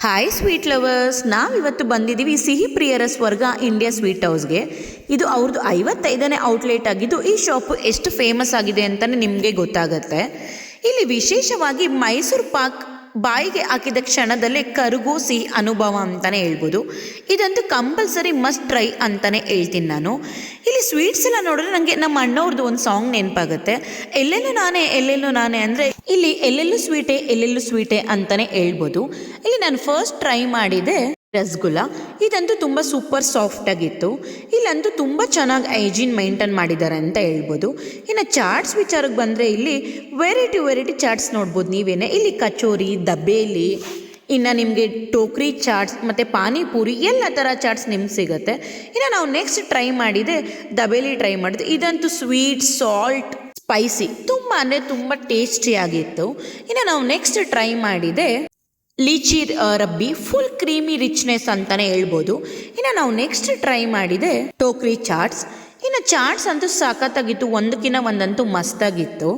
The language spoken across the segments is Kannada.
ಹಾಯ್ ಸ್ವೀಟ್ ಲವರ್ಸ್, ನಾವಿವತ್ತು ಬಂದಿದ್ದೀವಿ ಸಿಹಿ ಪ್ರಿಯರ ಸ್ವರ್ಗ ಇಂಡಿಯಾ ಸ್ವೀಟ್ ಹೌಸ್ಗೆ. ಇದು ಅವ್ರದ್ದು 55ನೇ ಔಟ್ಲೆಟ್ ಆಗಿದ್ದು ಈ ಶಾಪು ಎಷ್ಟು ಫೇಮಸ್ ಆಗಿದೆ ಅಂತಲೇ ನಿಮಗೆ ಗೊತ್ತಾಗತ್ತೆ. ಇಲ್ಲಿ ವಿಶೇಷವಾಗಿ ಮೈಸೂರು ಪಾಕ್ ಬಾಯಿಗೆ ಹಾಕಿದ ಕ್ಷಣದಲ್ಲೇ ಕರಗೋ ಸಿಹಿ ಅನುಭವ ಅಂತಲೇ ಹೇಳ್ಬೋದು. ಇದಂತೂ ಕಂಪಲ್ಸರಿ ಮಸ್ಟ್ ಟ್ರೈ ಅಂತಲೇ ಹೇಳ್ತೀನಿ ನಾನು. ಇಲ್ಲಿ ಸ್ವೀಟ್ಸ್ ಎಲ್ಲ ನೋಡಿದ್ರೆ ನನಗೆ ನಮ್ಮ ಅಣ್ಣವ್ರದ್ದು ಒಂದು ಸಾಂಗ್ ನೆನಪಾಗುತ್ತೆ. ಎಲ್ಲೆಲ್ಲೂ ನಾನೇ ಅಂದರೆ ಇಲ್ಲಿ ಎಲ್ಲೆಲ್ಲೂ ಸ್ವೀಟೇ ಅಂತಲೇ ಹೇಳ್ಬೋದು. ಇಲ್ಲಿ ನಾನು ಫಸ್ಟ್ ಟ್ರೈ ಮಾಡಿದೆ ರಸಗುಲ್ಲ. ಇದಂತೂ ತುಂಬ ಸೂಪರ್ ಸಾಫ್ಟ್ ಆಗಿತ್ತು. ಇಲ್ಲಂತೂ ತುಂಬ ಚೆನ್ನಾಗಿ ಹೈಜೀನ್ ಮೈಂಟೈನ್ ಮಾಡಿದ್ದಾರೆ ಅಂತ ಹೇಳ್ಬೋದು. ಇನ್ನು ಚಾಟ್ಸ್ ವಿಚಾರಕ್ಕೆ ಬಂದರೆ ಇಲ್ಲಿ ವೆರೈಟಿ ಚಾಟ್ಸ್ ನೋಡ್ಬೋದು ನೀವೇನೆ. ಇಲ್ಲಿ ಕಚೋರಿ, ದಬೇಲಿ, ಇನ್ನು ನಿಮಗೆ ಟೋಕ್ರಿ ಚಾಟ್ಸ್ ಮತ್ತು ಪಾನಿಪೂರಿ ಎಲ್ಲ ಥರ ಚಾಟ್ಸ್ ನಿಮ್ಗೆ ಸಿಗುತ್ತೆ. ಇನ್ನು ನಾವು ನೆಕ್ಸ್ಟ್ ಟ್ರೈ ಮಾಡಿದೆ ದಬೇಲಿ ಟ್ರೈ ಮಾಡಿದೆ. ಇದಂತೂ ಸ್ವೀಟ್, ಸಾಲ್ಟ್, ಸ್ಪೈಸಿ ತುಂಬ ಅಂದರೆ ತುಂಬ ಟೇಸ್ಟಿಯಾಗಿತ್ತು. ಇನ್ನು ನಾವು ನೆಕ್ಸ್ಟ್ ಟ್ರೈ ಮಾಡಿದೆ ಲೀಚಿ ರಬ್ಬಿ, ಫುಲ್ ಕ್ರೀಮಿ ರಿಚ್ನೆಸ್ ಅಂತಲೇ ಹೇಳ್ಬೋದು. ಇನ್ನು ನಾವು ನೆಕ್ಸ್ಟ್ ಟ್ರೈ ಮಾಡಿದೆ ಟೋಕ್ರಿ ಚಾಟ್ಸ್. ಇನ್ನು ಚಾಟ್ಸ್ ಅಂತೂ ಸಖತ್ತಾಗಿತ್ತು, ಒಂದಕ್ಕಿಂತ ಒಂದಂತೂ ಮಸ್ತಾಗಿತ್ತು.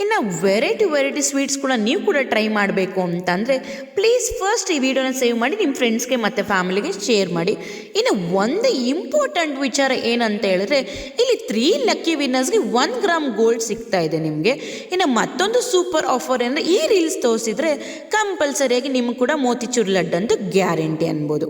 ಇನ್ನು ವೆರೈಟಿ ಸ್ವೀಟ್ಸ್ ಕೂಡ ನೀವು ಕೂಡ ಟ್ರೈ ಮಾಡಬೇಕು ಅಂತಂದರೆ ಪ್ಲೀಸ್ ಫಸ್ಟ್ ಈ ವಿಡಿಯೋನ ಸೇವ್ ಮಾಡಿ ನಿಮ್ಮ ಫ್ರೆಂಡ್ಸ್ಗೆ ಮತ್ತು ಫ್ಯಾಮಿಲಿಗೆ ಶೇರ್ ಮಾಡಿ. ಇನ್ನು ಒಂದು ಇಂಪಾರ್ಟೆಂಟ್ ವಿಚಾರ ಏನಂತ ಹೇಳಿದ್ರೆ ಇಲ್ಲಿ 3 ಲಕ್ಕಿ ವಿನ್ನರ್ಸ್ಗೆ 1 ಗ್ರಾಮ್ ಗೋಲ್ಡ್ ಸಿಗ್ತಾ ಇದೆ ನಿಮಗೆ. ಇನ್ನು ಮತ್ತೊಂದು ಸೂಪರ್ ಆಫರ್ ಅಂದರೆ ಈ ರೀಲ್ಸ್ ತೋರಿಸಿದ್ರೆ ಕಂಪಲ್ಸರಿಯಾಗಿ ನಿಮ್ಗೆ ಕೂಡ ಮೋತಿಚೂರ್ ಲಡ್ಡು ಅಂತೂ ಗ್ಯಾರಂಟಿ ಅನ್ಬೋದು.